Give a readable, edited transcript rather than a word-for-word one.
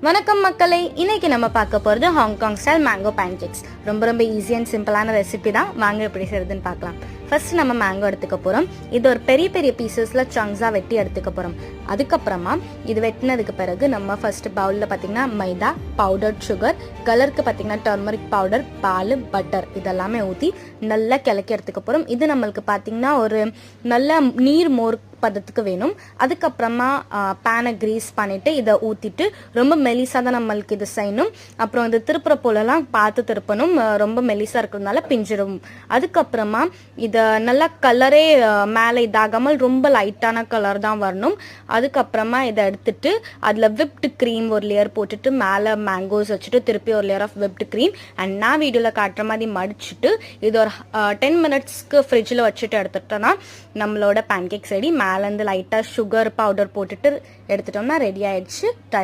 வணக்கம் மக்களே, இன்னைக்கு நம்ம பார்க்க போகிறது ஹாங்காங் ஸ்டைல் மேங்கோ பேன்கேக்ஸ். ரொம்ப ஈஸி அண்ட் சிம்பிளான ரெசிபி தான். வாங்க எப்படி செய்யறதுன்னு பார்க்கலாம். ஃபர்ஸ்ட் நம்ம மேங்கோ எடுத்துக்க போகிறோம். இது ஒரு பெரிய பீசஸில் சங்ஸாக வெட்டி எடுத்துக்க போகிறோம். அதுக்கப்புறமா இது வெட்டினதுக்கு பிறகு நம்ம ஃபர்ஸ்ட் பவுலில் பார்த்தீங்கன்னா மைதா, பவுடர் சுகர், கலருக்கு பார்த்தீங்கன்னா டர்மரிக் பவுடர், பால், பட்டர் இதெல்லாமே ஊற்றி நல்லா கிளக்கி எடுத்துக்க போகிறோம். இது நம்மளுக்கு பார்த்தீங்கன்னா ஒரு நல்ல நீர் மோர் பதத்துக்கு வேணும். அதுக்கப்புறமா பேனை கிரீஸ் பண்ணிட்டு இதை ஊற்றிட்டு ரொம்ப மெலிசாக தான் நம்மளுக்கு இது செய்யணும். அப்புறம் இது திருப்புற போலலாம் பார்த்து திருப்பணும். ரொம்ப மெலிசாக இருக்கிறதுனால பிஞ்சிடும். அதுக்கப்புறமா இதை நல்லா கலரே மேலே இதாகாமல் ரொம்ப லைட்டான கலர் தான் வரணும். அதுக்கப்புறமா இதை எடுத்துட்டு அதில் விப்டு க்ரீம் ஒரு லேயர் போட்டுட்டு மேலே மேங்கோஸ் வச்சுட்டு திருப்பி ஒரு layer of whipped cream and நான் வீடியோவில் காட்டுற மாதிரி மடிச்சுட்டு இது ஒரு 10 மினிட்ஸ்க்கு ஃப்ரிட்ஜில் வச்சுட்டு எடுத்துட்டோன்னா நம்மளோட பேன்கேக்ஸ் ரெடி. மேலேருந்து லைட்டாக சுகர் பவுடர் போட்டுட்டு எடுத்துட்டோம்னா ரெடி ஆயிடுச்சு. ட்ரை